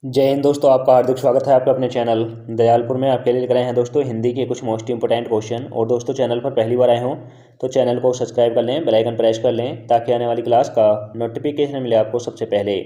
जय हिंद दोस्तों, आपका हार्दिक स्वागत है आपके अपने चैनल दयालपुर में। आपके लिए लेकर आए हैं दोस्तों हिंदी के कुछ मोस्ट इंपोर्टेंट क्वेश्चन। और दोस्तों चैनल पर पहली बार आए हों तो चैनल को सब्सक्राइब कर लें, बेल आइकन प्रेस कर लें ताकि आने वाली क्लास का नोटिफिकेशन मिले आपको सबसे पहले।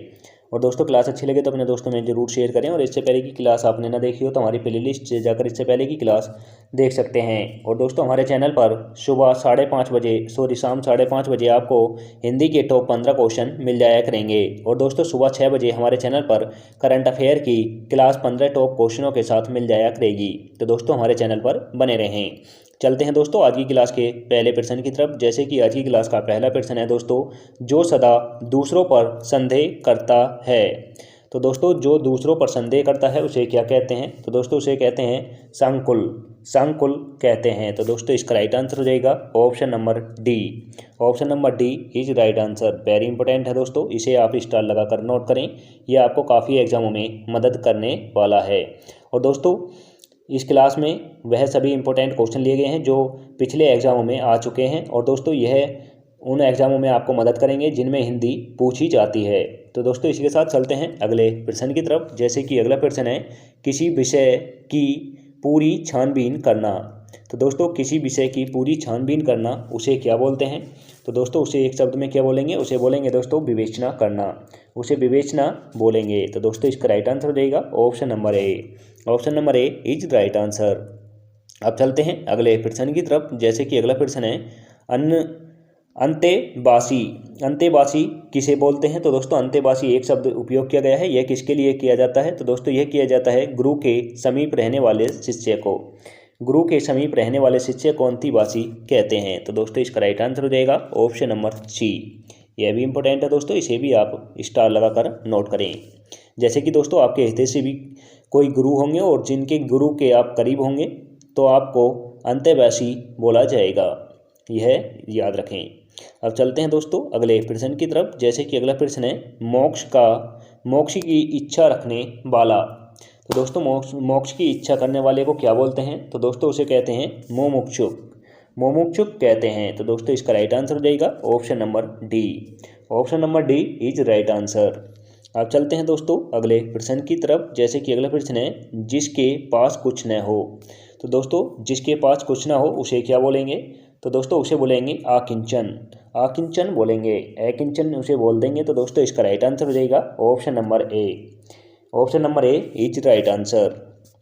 और दोस्तों क्लास अच्छी लगे तो अपने दोस्तों में जरूर शेयर करें। और इससे पहले की क्लास आपने ना देखी हो तो हमारी प्लेलिस्ट से जाकर इससे पहले की क्लास देख सकते हैं। और दोस्तों हमारे चैनल पर सुबह 5:30 बजे शाम 5:30 बजे आपको हिंदी के टॉप 15 क्वेश्चन मिल जाया करेंगे। और दोस्तों सुबह 6 बजे हमारे चैनल पर करंट अफेयर की क्लास 15 टॉप क्वेश्चनों के साथ मिल जाया करेगी। तो दोस्तों हमारे चैनल पर बने रहें। चलते हैं दोस्तों आज की क्लास के पहले प्रश्न की तरफ। जैसे कि आज की क्लास का पहला प्रश्न है दोस्तों, जो सदा दूसरों पर संदेह करता है। तो दोस्तों जो दूसरों पर संदेह करता है उसे क्या कहते हैं? तो दोस्तों उसे कहते हैं संकुल। संकुल कहते हैं। तो दोस्तों इसका राइट आंसर हो जाएगा option number D. Option number D is right answer. Very important है दोस्तों, इसे आप स्टार लगाकर नोट करें, यह आपको काफ़ी एग्जामों में मदद करने वाला है। और दोस्तों इस क्लास में वह सभी इंपॉर्टेंट क्वेश्चन लिए गए हैं जो पिछले एग्जामों में आ चुके हैं। और दोस्तों यह उन एग्जामों में आपको मदद करेंगे जिनमें हिंदी पूछी जाती है। तो दोस्तों इसी के साथ चलते हैं अगले प्रश्न की तरफ। जैसे कि अगला प्रश्न है, किसी विषय की पूरी छानबीन करना। तो दोस्तों किसी विषय की पूरी छानबीन करना उसे क्या बोलते हैं? तो दोस्तों उसे एक शब्द में क्या बोलेंगे? उसे बोलेंगे दोस्तों विवेचना करना। उसे विवेचना बोलेंगे। तो दोस्तों इसका राइट आंसर हो जाएगा option number A. Option number A is right answer. अब चलते हैं अगले प्रश्न की तरफ। जैसे कि अगला प्रश्न है, अन्न अंतेवासी। अंतेवासी किसे बोलते हैं? तो दोस्तों अंतेवासी एक शब्द उपयोग किया गया है, यह किसके लिए किया जाता है? तो दोस्तों यह किया जाता है गुरु के समीप रहने वाले शिष्य को। गुरु के समीप रहने वाले शिष्य को अंतेवासी कहते हैं। तो दोस्तों इसका राइट आंसर हो जाएगा ऑप्शन नंबर सी। यह भी इंपॉर्टेंट है दोस्तों, इसे भी आप स्टार लगाकर नोट करें। जैसे कि दोस्तों आपके हिस्से से भी कोई गुरु होंगे और जिनके गुरु के आप करीब होंगे तो आपको अंतेवासी बोला जाएगा, यह याद रखें। अब चलते हैं दोस्तों अगले प्रश्न की तरफ। जैसे कि अगला प्रश्न है, मोक्ष की इच्छा रखने वाला। तो दोस्तों मोक्ष की इच्छा करने वाले को क्या बोलते हैं? तो दोस्तों उसे कहते हैं मुमुक्षुक। मुमुक्षुक कहते हैं। तो दोस्तों इसका राइट आंसर हो जाएगा option number D. Option number D is right answer. अब चलते हैं दोस्तों अगले प्रश्न की तरफ। जैसे कि अगला प्रश्न है, जिसके पास कुछ न हो। तो दोस्तों जिसके पास कुछ ना हो उसे क्या बोलेंगे? तो दोस्तों उसे बोलेंगे आकिंचन। आकिंचन बोलेंगे, अकिंचन उसे बोल देंगे। तो दोस्तों इसका राइट आंसर हो जाएगा option number A. Option number A is right answer.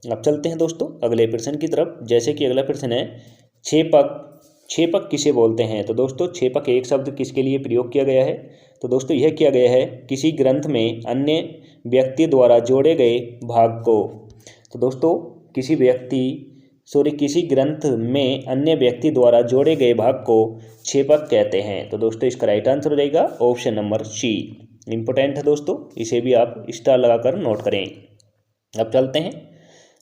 अब चलते हैं दोस्तों अगले प्रश्न की तरफ। जैसे कि अगला प्रश्न है, छेपक। छेपक किसे बोलते हैं? तो दोस्तों छेपक एक शब्द किसके लिए प्रयोग किया गया है? तो दोस्तों यह किया गया है किसी ग्रंथ में अन्य व्यक्ति द्वारा जोड़े गए भाग को। तो दोस्तों किसी ग्रंथ में अन्य व्यक्ति द्वारा जोड़े गए भाग को छेपक कहते हैं। तो दोस्तों इसका राइट आंसर हो जाएगा ऑप्शन नंबर सी। इंपॉर्टेंट है दोस्तों, इसे भी आप स्टार लगाकर नोट करें। अब चलते हैं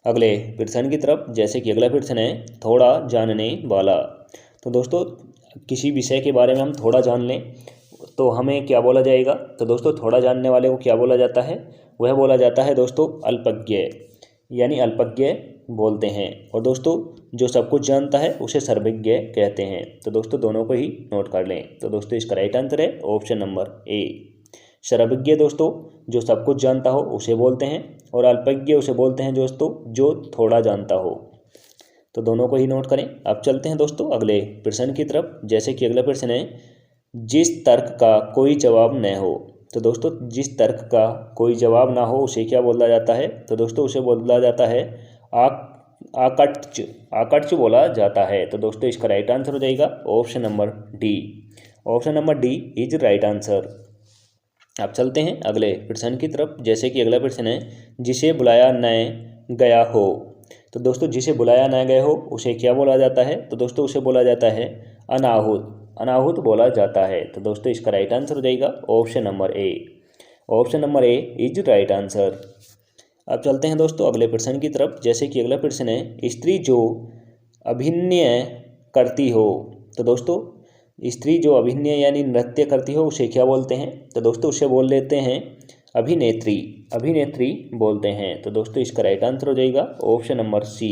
अगले प्रश्न की तरफ। जैसे कि अगला प्रश्न है, थोड़ा जानने वाला। तो दोस्तों किसी विषय के बारे में हम थोड़ा जान लें तो हमें क्या बोला जाएगा? तो दोस्तों थोड़ा जानने वाले को क्या बोला जाता है? वह बोला जाता है दोस्तों अल्पज्ञ, यानी अल्पज्ञ बोलते हैं। और दोस्तों जो सब कुछ जानता है उसे सर्वज्ञ कहते हैं। तो दोस्तों दोनों को ही नोट कर लें। तो दोस्तों इसका राइट आंसर है ऑप्शन नंबर ए। सर्वज्ञ दोस्तों जो सब कुछ जानता हो उसे बोलते हैं, और अल्पज्ञ उसे बोलते हैं दोस्तों जो थोड़ा जानता हो। तो दोनों को ही नोट करें। अब चलते हैं दोस्तों अगले प्रश्न की तरफ। जैसे कि अगला प्रश्न है, जिस तर्क का कोई जवाब न हो। तो दोस्तों जिस तर्क का कोई जवाब ना हो उसे क्या बोला जाता है? तो दोस्तों उसे बोला जाता है आकट्च। आकट्च बोला जाता है। तो दोस्तों इसका राइट आंसर हो जाएगा option number D. Option number D is right answer. अब चलते हैं अगले प्रश्न की तरफ। जैसे कि अगला प्रश्न है, जिसे बुलाया न गया हो। तो दोस्तों जिसे बुलाया न गया हो उसे क्या बोला जाता है? तो दोस्तों उसे बोला जाता है अनाहुत। अनाहुत बोला जाता है। तो दोस्तों इसका राइट आंसर हो जाएगा option number A. Option number A is right answer. अब चलते हैं दोस्तों अगले प्रश्न की तरफ। जैसे कि अगला प्रश्न है, स्त्री जो अभिनय करती हो। तो दोस्तों स्त्री जो अभिनय यानी नृत्य करती हो उसे क्या बोलते हैं? तो दोस्तों उसे बोल लेते हैं अभिनेत्री। अभिनेत्री बोलते हैं। तो दोस्तों इसका राइट आंसर हो जाएगा option number C.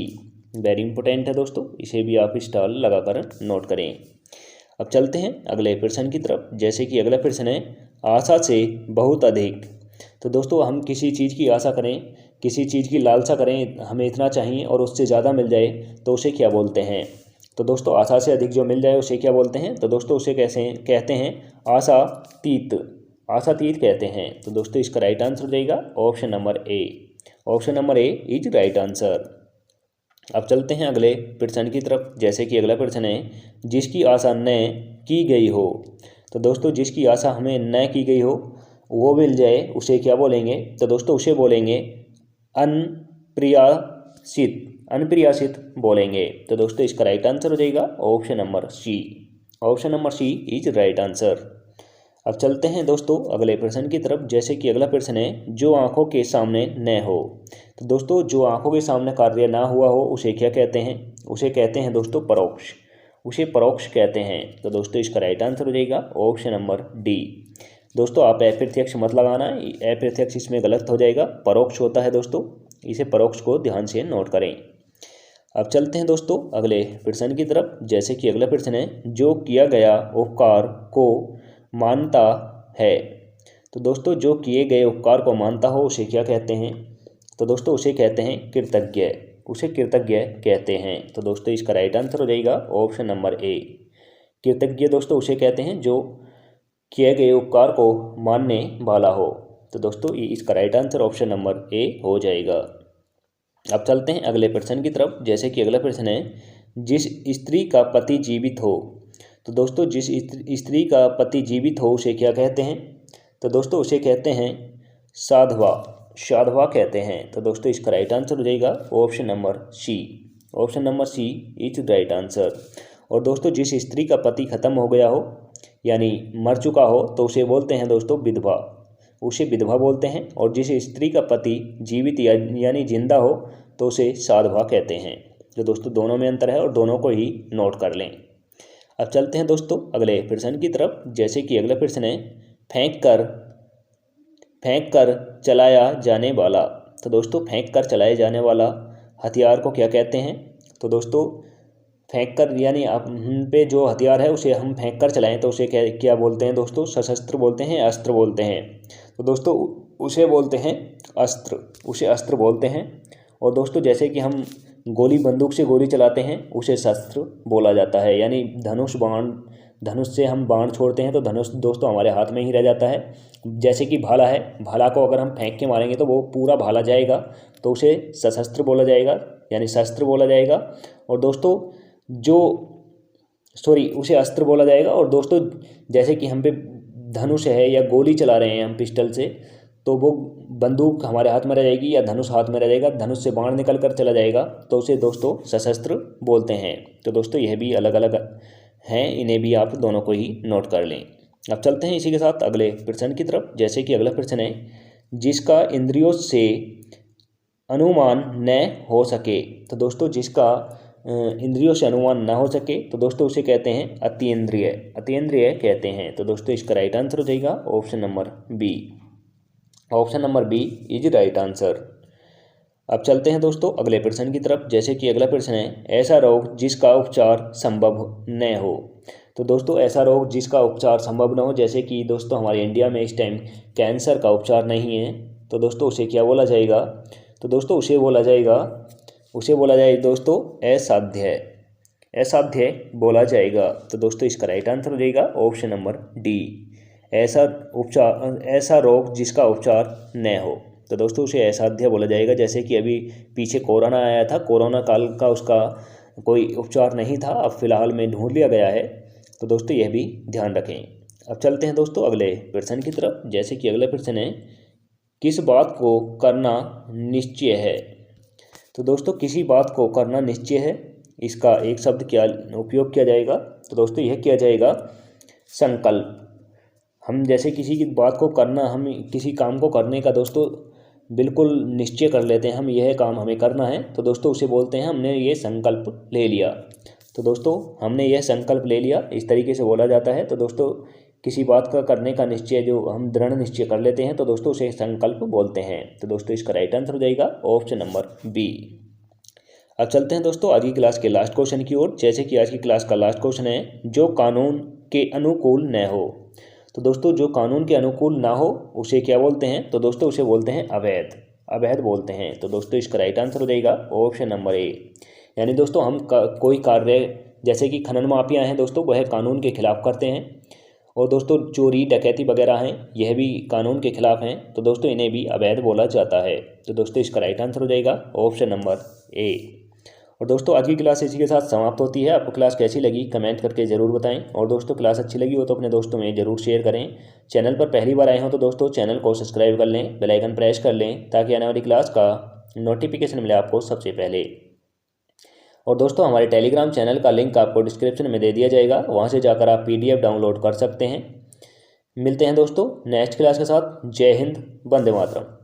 Very important है दोस्तों, इसे भी आप स्टार लगाकर नोट करें। अब चलते हैं अगले प्रश्न की तरफ। जैसे कि अगला प्रश्न है, आशा से बहुत अधिक। तो दोस्तों हम किसी चीज़ की आशा करें, किसी चीज़ की लालसा करें, हमें इतना चाहिए और उससे ज़्यादा मिल जाए तो उसे क्या बोलते हैं? तो दोस्तों आशा से अधिक जो मिल जाए उसे क्या बोलते हैं? तो दोस्तों उसे कैसे कहते हैं? आशातीत, आशातीत कहते हैं। तो दोस्तों इसका राइट आंसर हो जाएगा option number A. Option number A is right answer. अब चलते हैं अगले प्रश्न की तरफ। जैसे कि अगला प्रश्न है, जिसकी आशा न की गई हो। तो दोस्तों जिसकी आशा हमें न की गई हो वो मिल जाए उसे क्या बोलेंगे? तो दोस्तों उसे बोलेंगे अनप्रियासित, अनप्रियासित बोलेंगे। तो दोस्तों इसका राइट आंसर हो जाएगा option number C. Option number C is right answer. अब चलते हैं दोस्तों अगले प्रश्न की तरफ। जैसे कि अगला प्रश्न है, जो आंखों के सामने न हो। तो दोस्तों जो आंखों के सामने कार्य ना हुआ हो उसे क्या कहते हैं? उसे कहते हैं दोस्तों परोक्ष, उसे परोक्ष कहते हैं। तो दोस्तों इसका राइट आंसर हो जाएगा ऑप्शन नंबर डी। दोस्तों आप अप्रत्यक्ष मत लगाना, अप्रत्यक्ष इसमें गलत हो जाएगा, परोक्ष होता है दोस्तों, इसे परोक्ष को ध्यान से नोट करें। अब चलते हैं दोस्तों अगले प्रश्न की तरफ। जैसे कि अगला प्रश्न है, जो किया गया उपकार को मानता है। तो दोस्तों जो किए गए उपकार को मानता हो उसे क्या कहते हैं? तो दोस्तों उसे कहते हैं कृतज्ञ, उसे कृतज्ञ कहते हैं। तो दोस्तों इसका राइट आंसर हो जाएगा ऑप्शन नंबर ए। कृतज्ञ दोस्तों उसे कहते हैं जो किए गए उपकार को मानने वाला हो। तो दोस्तों इसका right answer option number A हो जाएगा। अब चलते हैं अगले प्रश्न की तरफ। जैसे कि अगला प्रश्न है, जिस स्त्री का पति जीवित हो। तो दोस्तों जिस स्त्री का पति जीवित हो उसे क्या कहते हैं? तो दोस्तों उसे कहते हैं साधवा, साधवा कहते हैं। तो दोस्तों इसका राइट आंसर हो जाएगा option number C. Option number C is right answer. और दोस्तों जिस स्त्री का पति खत्म हो गया हो यानी मर चुका हो तो उसे बोलते हैं दोस्तों विधवा, उसे विधवा बोलते हैं। और जिस स्त्री का पति जीवित यानी जिंदा हो तो उसे साधवा कहते हैं। तो दोस्तों दोनों में अंतर है और दोनों को ही नोट कर लें। अब चलते हैं दोस्तों अगले प्रश्न की तरफ। जैसे कि अगला प्रश्न है, फेंक कर चलाया जाने वाला। तो दोस्तों फेंक कर चलाए जाने वाला हथियार को क्या कहते हैं? तो दोस्तों फेंक कर यानी हम पे जो हथियार है उसे हम फेंक कर चलाएं तो उसे क्या क्या बोलते हैं दोस्तों? सशस्त्र बोलते हैं, अस्त्र बोलते हैं। तो दोस्तों उसे बोलते हैं अस्त्र, उसे अस्त्र बोलते हैं। और दोस्तों जैसे कि हम गोली बंदूक से गोली चलाते हैं उसे शस्त्र बोला जाता है। यानी धनुष बाण, धनुष से हम बाण छोड़ते हैं तो धनुष दोस्तों हमारे हाथ में ही रह जाता है। जैसे कि भाला है, भाला को अगर हम फेंक के मारेंगे तो वो पूरा भाला जाएगा तो उसे सशस्त्र बोला जाएगा यानी शस्त्र बोला जाएगा। और दोस्तों उसे अस्त्र बोला जाएगा। और दोस्तों जैसे कि हम पे धनुष है या गोली चला रहे हैं हम पिस्टल से तो वो बंदूक हमारे हाथ में रह जाएगी या धनुष हाथ में रह जाएगा, धनुष से बाण निकल कर चला जाएगा तो उसे दोस्तों सशस्त्र बोलते हैं। तो दोस्तों यह भी अलग अलग हैं, इन्हें भी आप दोनों को ही नोट कर लें। अब चलते हैं इसी के साथ अगले प्रश्न की तरफ। जैसे कि अगला प्रश्न है, जिसका इंद्रियों से अनुमान न हो सके। तो दोस्तों जिसका इंद्रियों से अनुमान ना हो सके तो दोस्तों उसे कहते हैं अतीन्द्रिय, अतीन्द्रिय कहते हैं। तो दोस्तों इसका राइट आंसर हो जाएगा option number B. Option number B is right answer. अब चलते हैं दोस्तों अगले प्रश्न की तरफ। जैसे कि अगला प्रश्न है, ऐसा रोग जिसका उपचार संभव न हो। तो दोस्तों ऐसा रोग जिसका उपचार संभव न हो, जैसे कि दोस्तों हमारे इंडिया में इस टाइम कैंसर का उपचार नहीं है तो दोस्तों उसे क्या बोला जाएगा? तो दोस्तों उसे बोला जाए दोस्तों असाध्य, असाध्य बोला जाएगा। तो दोस्तों इसका राइट आंसर हो जाएगा ऑप्शन नंबर डी, ऐसा रोग जिसका उपचार न हो। तो दोस्तों उसे असाध्य बोला जाएगा। जैसे कि अभी पीछे कोरोना आया था, कोरोना काल का उसका कोई उपचार नहीं था, अब फिलहाल में ढूंढ लिया गया है। तो दोस्तों यह भी ध्यान रखें। अब चलते हैं दोस्तों अगले प्रश्न की तरफ। जैसे कि अगला प्रश्न है, किस बात को करना निश्चय है। तो दोस्तों किसी बात को करना निश्चय है, इसका एक शब्द क्या उपयोग किया जाएगा? तो दोस्तों यह किया जाएगा संकल्प। हम जैसे किसी की बात को करना, हम किसी काम को करने का दोस्तों बिल्कुल निश्चय कर लेते हैं, हम यह काम हमें करना है तो दोस्तों उसे बोलते हैं हमने ये संकल्प ले लिया। तो दोस्तों हमने यह संकल्प ले लिया, इस तरीके से बोला जाता है। तो दोस्तों किसी बात का करने का निश्चय जो हम दृढ़ निश्चय कर लेते हैं तो दोस्तों उसे संकल्प बोलते हैं। तो दोस्तों इसका राइट आंसर हो जाएगा ऑप्शन नंबर बी। अब चलते हैं दोस्तों आज की क्लास के लास्ट क्वेश्चन की ओर। जैसे कि आज की क्लास का लास्ट क्वेश्चन है, जो कानून के अनुकूल न हो। तो दोस्तों जो कानून के अनुकूल ना हो उसे क्या बोलते हैं, तो दोस्तों उसे बोलते हैं अवैध, अवैध बोलते हैं। तो दोस्तों इसका राइट आंसर हो जाएगा ऑप्शन नंबर ए। यानी दोस्तों हम कोई कार्य जैसे कि खनन माफिया हैं दोस्तों, वह कानून के खिलाफ करते हैं, और दोस्तों चोरी डकैती वगैरह हैं, यह भी कानून के खिलाफ हैं, तो दोस्तों इन्हें भी अवैध बोला जाता है। तो दोस्तों इसका राइट आंसर हो जाएगा ऑप्शन नंबर ए। और दोस्तों आज की क्लास इसी के साथ समाप्त होती है। आपको क्लास कैसी लगी कमेंट करके ज़रूर बताएं, और दोस्तों क्लास अच्छी लगी हो तो अपने दोस्तों में ज़रूर शेयर करें। चैनल पर पहली बार आए हो तो दोस्तों चैनल को सब्सक्राइब कर लें, बेल आइकन प्रेस कर लें, ताकि आने वाली क्लास का नोटिफिकेशन मिले आपको सबसे पहले। और दोस्तों हमारे टेलीग्राम चैनल का लिंक आपको डिस्क्रिप्शन में दे दिया जाएगा, वहाँ से जाकर आप PDF डाउनलोड कर सकते हैं। मिलते हैं दोस्तों नेक्स्ट क्लास के साथ। जय हिंद, वंदे मातरम।